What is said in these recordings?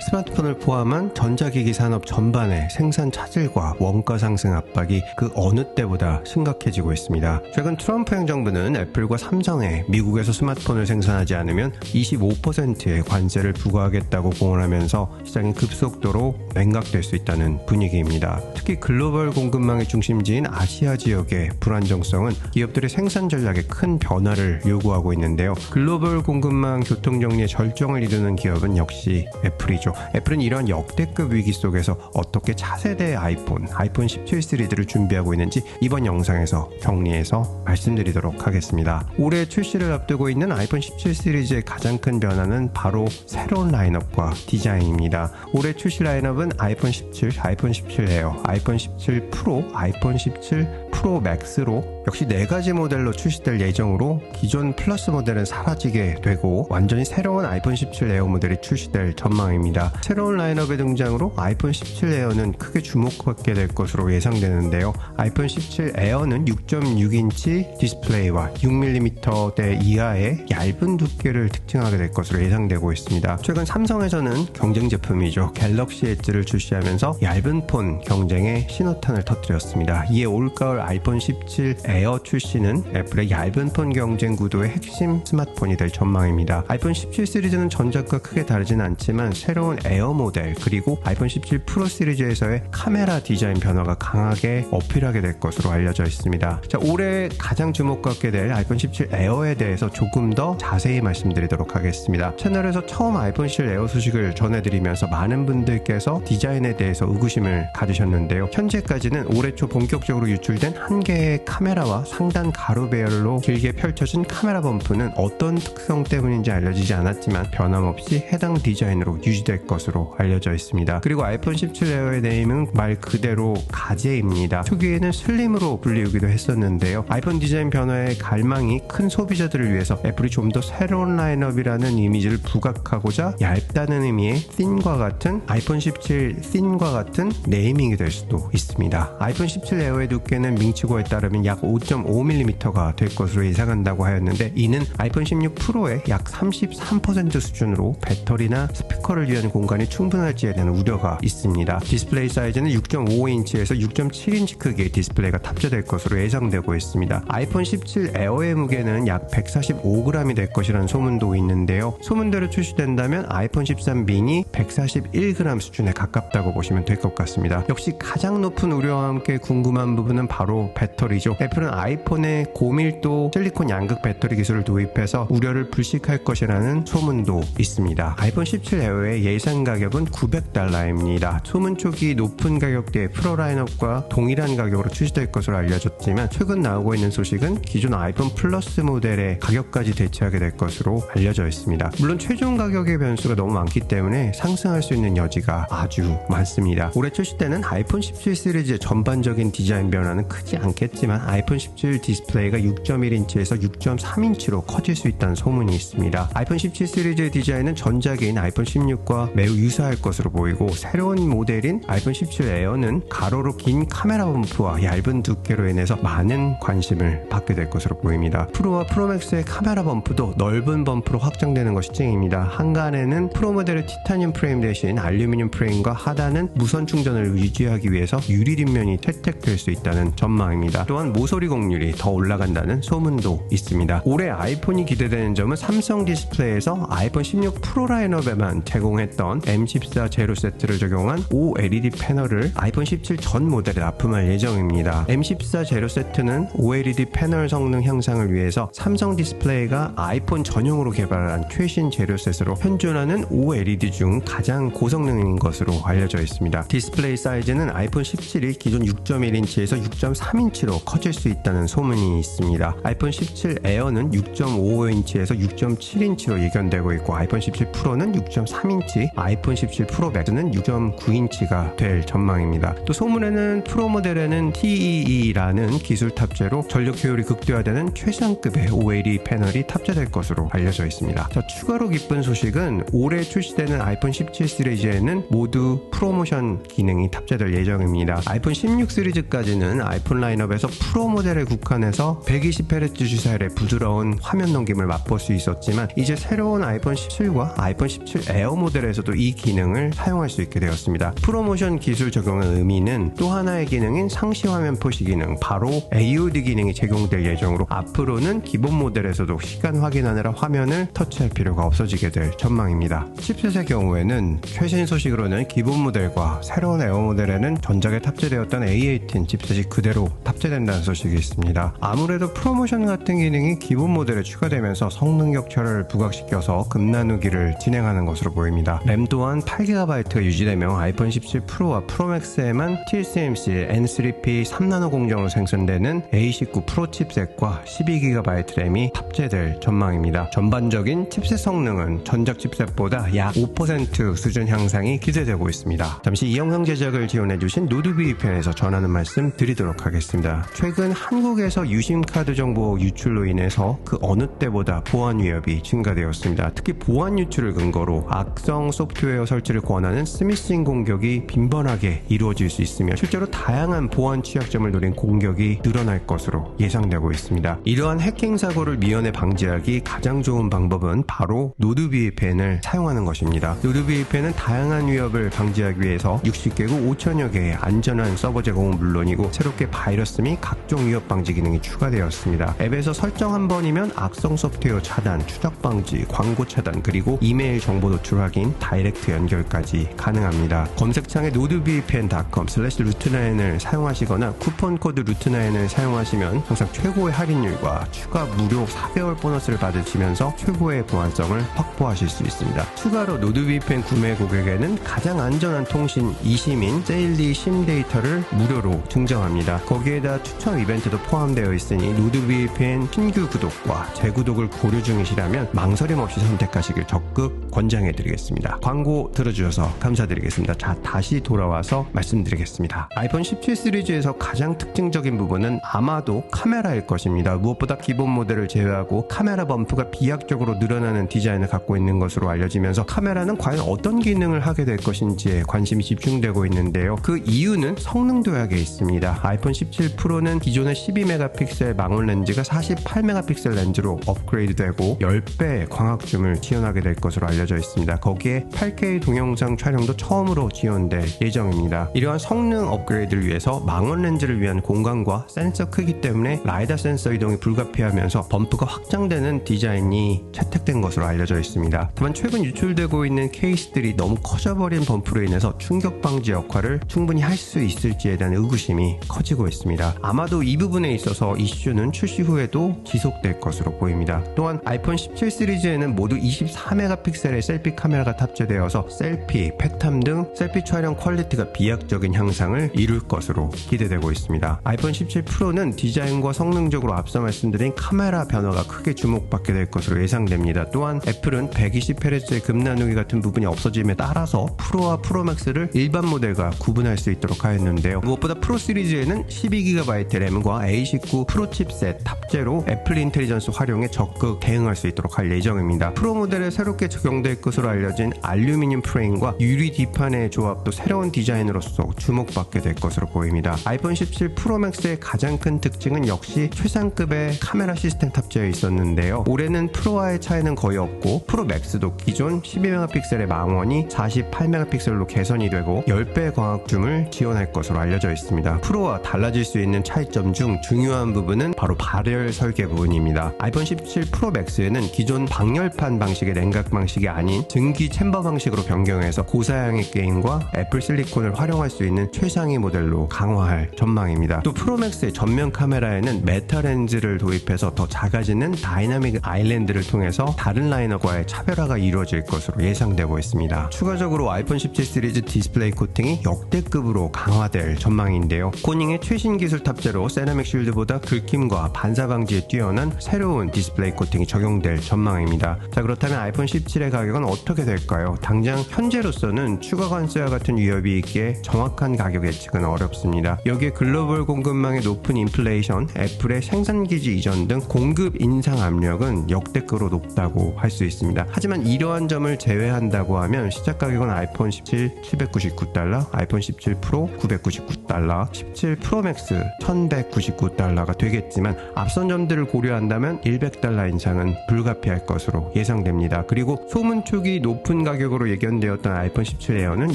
스마트폰을 포함한 전자기기 산업 전반의 생산 차질과 원가 상승 압박이 그 어느 때보다 심각해지고 있습니다. 최근 트럼프 행정부는 애플과 삼성에 미국에서 스마트폰을 생산하지 않으면 25%의 관세를 부과하겠다고 공언하면서 시장이 급속도로 냉각될 수 있다는 분위기입니다. 특히 글로벌 공급망의 중심지인 아시아 지역의 불안정성은 기업들의 생산 전략에 큰 변화를 요구하고 있는데요. 글로벌 공급망 교통정리의 절정을 이루는 기업은 역시 애플이죠. 애플은 이런 역대급 위기 속에서 어떻게 차세대 아이폰 17 시리즈를 준비하고 있는지 이번 영상에서 정리해서 말씀드리도록 하겠습니다. 올해 출시를 앞두고 있는 아이폰 17 시리즈의 가장 큰 변화는 바로 새로운 라인업과 디자인입니다. 올해 출시 라인업은 아이폰 17, 아이폰 17 에어, 아이폰 17 프로, 아이폰 17 프로 맥스로 역시 4가지 모델로 출시될 예정으로 기존 플러스 모델은 사라지게 되고 완전히 새로운 아이폰 17 에어 모델이 출시될 전망입니다. 새로운 라인업의 등장으로 아이폰 17 에어는 크게 주목받게 될 것으로 예상되는데요. 아이폰 17 에어는 6.6인치 디스플레이와 6mm대 이하의 얇은 두께를 특징하게 될 것으로 예상되고 있습니다. 최근 삼성에서는 경쟁 제품이죠. 갤럭시 엣지를 출시하면서 얇은 폰 경쟁에 신호탄을 터뜨렸습니다. 이에 올가을 아이폰 17 에어 출시는 애플의 얇은 폰 경쟁 구도의 핵심 스마트폰이 될 전망입니다. 아이폰 17 시리즈는 전작과 크게 다르진 않지만 새로운 에어 모델 그리고 아이폰 17 프로 시리즈에서의 카메라 디자인 변화가 강하게 어필하게 될 것으로 알려져 있습니다. 자, 올해 가장 주목받게 될 아이폰 17 에어에 대해서 조금 더 자세히 말씀드리도록 하겠습니다. 채널에서 처음 아이폰 17 에어 소식을 전해드리면서 많은 분들께서 디자인에 대해서 의구심을 가지셨는데요. 현재까지는 올해 초 본격적으로 유출된 한 개의 카메라와 상단 가로 배열로 길게 펼쳐진 카메라 범프는 어떤 특성 때문인지 알려지지 않았지만 변함없이 해당 디자인으로 유지될 것으로 알려져 있습니다. 그리고 아이폰 17 에어의 네임은 말 그대로 가제입니다. 초기에는 슬림으로 불리우기도 했었는데요. 아이폰 디자인 변화의 갈망이 큰 소비자들을 위해서 애플이 좀 더 새로운 라인업이라는 이미지를 부각하고자 얇다는 의미의 thin과 같은 아이폰 17 thin과 같은 네이밍이 될 수도 있습니다. 아이폰 17 에어의 두께는 밍치고에 따르면 약 5.5mm가 될 것으로 예상한다고 하였는데 이는 아이폰 16 프로의 약 33% 수준으로 배터리나 스피커를 위한 공간이 충분할지에 대한 우려가 있습니다. 디스플레이 사이즈는 6.5인치에서 6.7인치 크기의 디스플레이가 탑재될 것으로 예상되고 있습니다. 아이폰 17 에어의 무게는 약 145g이 될 것이라는 소문도 있는데요. 소문대로 출시된다면 아이폰 13 미니 141g 수준에 가깝다고 보시면 될 것 같습니다. 역시 가장 높은 우려와 함께 궁금한 부분은 바로 배터리죠. 애플은 아이폰에 고밀도 실리콘 양극 배터리 기술을 도입해서 우려를 불식할 것이라는 소문도 있습니다. 아이폰 17 에어의 예상 가격은 $900입니다. 소문 초기 높은 가격대의 프로 라인업과 동일한 가격으로 출시될 것으로 알려졌지만 최근 나오고 있는 소식은 기존 아이폰 플러스 모델의 가격까지 대체하게 될 것으로 알려져 있습니다. 물론 최종 가격의 변수가 너무 많기 때문에 상승할 수 있는 여지가 아주 많습니다. 올해 출시 때는 아이폰 17 시리즈의 전반적인 디자인 변화는 크지 않겠지만 아이폰 17 디스플레이가 6.1인치에서 6.3인치로 커질 수 있다는 소문이 있습니다. 아이폰 17 시리즈의 디자인은 전작인 아이폰 16과 매우 유사할 것으로 보이고 새로운 모델인 아이폰 17 에어는 가로로 긴 카메라 범프와 얇은 두께로 인해서 많은 관심을 받게 될 것으로 보입니다. 프로와 프로맥스의 카메라 범프도 넓은 범프로 확장되는 것이 특징입니다. 한간에는 프로 모델의 티타늄 프레임 대신 알루미늄 프레임과 하단은 무선 충전을 유지하기 위해서 유리 뒷면이 채택될 수 있다는 전망입니다. 또한 모서리 공률이 더 올라간다는 소문도 있습니다. 올해 아이폰이 기대되는 점은 삼성 디스플레이에서 아이폰 16 프로 라인업에만 제공했던 M14 제로 세트를 적용한 OLED 패널을 아이폰 17 전 모델에 납품할 예정입니다. M14 제로 세트는 OLED 패널 성능 향상을 위해서 삼성 디스플레이가 아이폰 전용으로 개발한 최신 제로셋으로 현존하는 OLED 중 가장 고성능인 것으로 알려져 있습니다. 디스플레이 사이즈는 아이폰 17이 기존 6.1인치에서 6.3인치로 커질 수 있다는 소문이 있습니다. 아이폰 17 에어는 6.55인치에서 6.7인치로 예견되고 있고 아이폰 17 프로는 6.3인치, 아이폰 17 프로 맥스는 6.9인치가 될 전망입니다. 또 소문에는 프로 모델에는 TEE라는 기술 탑재로 전력 효율이 극대화되는 최상급의 OLED 패널이 탑재될 것으로 알려져 있습니다. 자, 추가로 기쁜 소식은 올해 출시되는 아이폰 17 시리즈에는 모두 프로모션 기능이 탑재될 예정입니다. 아이폰 16 시리즈까지는 아이폰 라인업에서 프로 모델에 국한해서 120Hz 주사율의 부드러운 화면 넘김을 맛볼 수 있었지만 이제 새로운 아이폰 17과 아이폰 17 에어 모델에서 모델에서도 이 기능을 사용할 수 있게 되었습니다. 프로모션 기술 적용의 의미는 또 하나의 기능인 상시 화면 표시 기능, 바로 AOD 기능이 제공될 예정으로 앞으로는 기본 모델에서도 시간 확인하느라 화면을 터치할 필요가 없어지게 될 전망입니다. 칩셋의 경우에는 최신 소식으로는 기본 모델과 새로운 에어 모델에는 전작에 탑재되었던 A18 칩셋이 그대로 탑재된다는 소식이 있습니다. 아무래도 프로모션 같은 기능이 기본 모델에 추가되면서 성능 격차를 부각시켜서 급나누기를 진행하는 것으로 보입니다. 램 또한 8GB가 유지되며 아이폰 17 프로와 프로맥스에만 TSMC N3P 3나노 공정으로 생산되는 A19 프로 칩셋과 12GB 램이 탑재될 전망입니다. 전반적인 칩셋 성능은 전작 칩셋보다 약 5% 수준 향상이 기대되고 있습니다. 잠시 이 영상 제작을 지원해주신 노드VPN에서 전하는 말씀 드리도록 하겠습니다. 최근 한국에서 유심카드 정보 유출로 인해서 그 어느 때보다 보안 위협이 증가되었습니다. 특히 보안 유출을 근거로 악성 소프트웨어 설치를 권하는 스미싱 공격이 빈번하게 이루어질 수 있으며 실제로 다양한 보안 취약점을 노린 공격이 늘어날 것으로 예상되고 있습니다. 이러한 해킹 사고를 미연에 방지하기 가장 좋은 방법은 바로 노드VPN을 사용하는 것입니다. 노드VPN은 다양한 위협을 방지하기 위해서 60개국 5천여 개의 안전한 서버 제공은 물론이고 새롭게 바이러스 및 각종 위협 방지 기능이 추가되었습니다. 앱에서 설정 한 번이면 악성 소프트웨어 차단, 추적 방지, 광고 차단, 그리고 이메일 정보 노출 확인, 다이렉트 연결까지 가능합니다. 검색창에 nordvpn.com/root9을 사용하시거나 쿠폰 코드 root9을 사용하시면 항상 최고의 할인율과 추가 무료 4개월 보너스를 받으시면서 최고의 보안성을 확보하실 수 있습니다. 추가로 노드VPN 구매 고객에는 가장 안전한 통신 이심인 세일리 심 데이터를 무료로 증정합니다. 거기에다 추천 이벤트도 포함되어 있으니 노드VPN 신규 구독과 재구독을 고려 중이시라면 망설임 없이 선택하시길 적극 권장해드리겠습니다. 광고 들어주셔서 감사드리겠습니다. 자, 다시 돌아와서 말씀드리겠습니다. 아이폰 17 시리즈에서 가장 특징적인 부분은 아마도 카메라일 것입니다. 무엇보다 기본 모델을 제외하고 카메라 범프가 비약적으로 늘어나는 디자인을 갖고 있는 것으로 알려지면서 카메라는 과연 어떤 기능을 하게 될 것인지에 관심이 집중되고 있는데요. 그 이유는 성능 도약에 있습니다. 아이폰 17 프로는 기존의 12메가픽셀 망원 렌즈가 48메가픽셀 렌즈로 업그레이드되고 10배의 광학줌을 지원하게 될 것으로 알려져 있습니다. 거기에 8K 동영상 촬영도 처음으로 지원될 예정입니다. 이러한 성능 업그레이드를 위해서 망원 렌즈를 위한 공간과 센서 크기 때문에 라이다 센서 이동이 불가피하면서 범프가 확장되는 디자인이 채택된 것으로 알려져 있습니다. 다만 최근 유출되고 있는 케이스들이 너무 커져버린 범프로 인해서 충격 방지 역할을 충분히 할 수 있을지에 대한 의구심이 커지고 있습니다. 아마도 이 부분에 있어서 이슈는 출시 후에도 지속될 것으로 보입니다. 또한 아이폰 17 시리즈에는 모두 24메가픽셀의 셀피 카메라가 탑재되어서 셀피, 패탐 등 셀피 촬영 퀄리티가 비약적인 향상을 이룰 것으로 기대되고 있습니다. 아이폰 17 프로는 디자인과 성능적으로 앞서 말씀드린 카메라 변화가 크게 주목받게 될 것으로 예상됩니다. 또한 애플은 120Hz의 급나누기 같은 부분이 없어짐에 따라서 프로와 프로맥스를 일반 모델과 구분할 수 있도록 하였는데요. 무엇보다 프로 시리즈에는 12GB 램과 A19 프로 칩셋 탑재로 애플 인텔리전스 활용에 적극 대응할 수 있도록 할 예정입니다. 프로 모델에 새롭게 적용될 것으로 알려진 알루미늄 프레임과 유리 뒷판의 조합도 새로운 디자인으로서 주목받게 될 것으로 보입니다. 아이폰 17 프로 맥스의 가장 큰 특징은 역시 최상급의 카메라 시스템 탑재해 있었는데요. 올해는 프로와의 차이는 거의 없고 프로 맥스도 기존 12메가픽셀의 망원이 48메가픽셀로 개선이 되고 10배의 광학줌을 지원할 것으로 알려져 있습니다. 프로와 달라질 수 있는 차이점 중 중요한 부분은 바로 발열 설계 부분입니다. 아이폰 17 프로 맥스에는 기존 방열판 방식의 냉각 방식이 아닌 증기 챔버 방식으로 변경해서 고사양의 게임과 애플 실리콘을 활용할 수 있는 최상위 모델로 강화할 전망입니다. 또 프로 맥스의 전면 카메라에는 메타 렌즈를 도입해서 더 작아지는 다이나믹 아일랜드를 통해서 다른 라인업과의 차별화가 이루어질 것으로 예상되고 있습니다. 추가적으로 아이폰 17 시리즈 디스플레이 코팅이 역대급으로 강화될 전망인데요. 코닝의 최신 기술 탑재로 세라믹 쉴드보다 긁힘과 반사 방지에 뛰어난 새로운 디스플레이 코팅이 적용될 전망입니다. 자, 그렇다면 아이폰 17의 가격은 어떻게 될까요? 당장 현재로서는 추가 관세와 같은 위협이 있기에 정확한 가격의 예측은 어렵습니다. 여기에 글로벌 공급망의 높은 인플레이션, 애플의 생산기지 이전 등 공급 인상 압력은 역대급으로 높다고 할 수 있습니다. 하지만 이러한 점을 제외한다고 하면 시작 가격은 아이폰 17 $799, 아이폰 17 프로 $999, 17 프로 맥스 $1199가 되겠지만 앞선 점들을 고려한다면 $100 인상은 불가피할 것으로 예상됩니다. 그리고 소문 초기 높은 가격으로 예견되었던 아이폰 17 에어는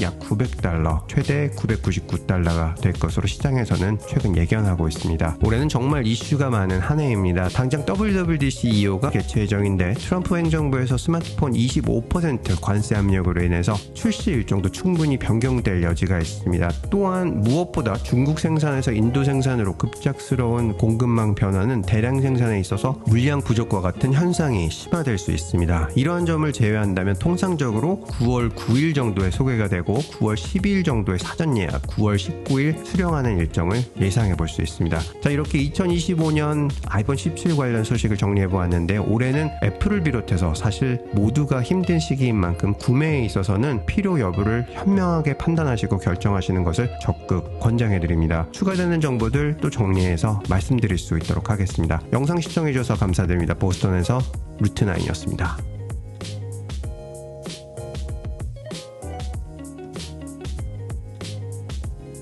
약 $900, 최대 $999가 될 것으로 시장에서는 최근 예견하고 있습니다. 올해는 정말 이슈가 많은 한 해입니다. 당장 WWDC 2호가 개최 예정인데 트럼프 행정부에서 스마트폰 25% 관세 압력으로 인해서 출시 일정도 충분히 변경될 여지가 있습니다. 또한 무엇보다 중국 생산에서 인도 생산으로 급작스러운 공급망 변화는 대량 생산에 있어서 물량 부족과 같은 현상이 심화될 수 있습니다. 이러한 점을 제외한다면 통상적으로 9월 9일 정도에 소개가 되고 9월 12일 정도의 사전 예약, 9월 19일 수령하는 일정을 예상해 볼 수 있습니다. 자, 이렇게 2025년 아이폰 17 관련 소식을 정리해 보았는데 올해는 애플을 비롯해서 사실 모두가 힘든 시기인 만큼 구매에 있어서는 필요 여부를 현명하게 판단하시고 결정하시는 것을 적극 권장해 드립니다. 추가되는 정보들 또 정리해서 말씀드릴 수 있도록 하겠습니다. 영상 시청해 주셔서 감사드립니다. 보스턴에서 루트9이었습니다.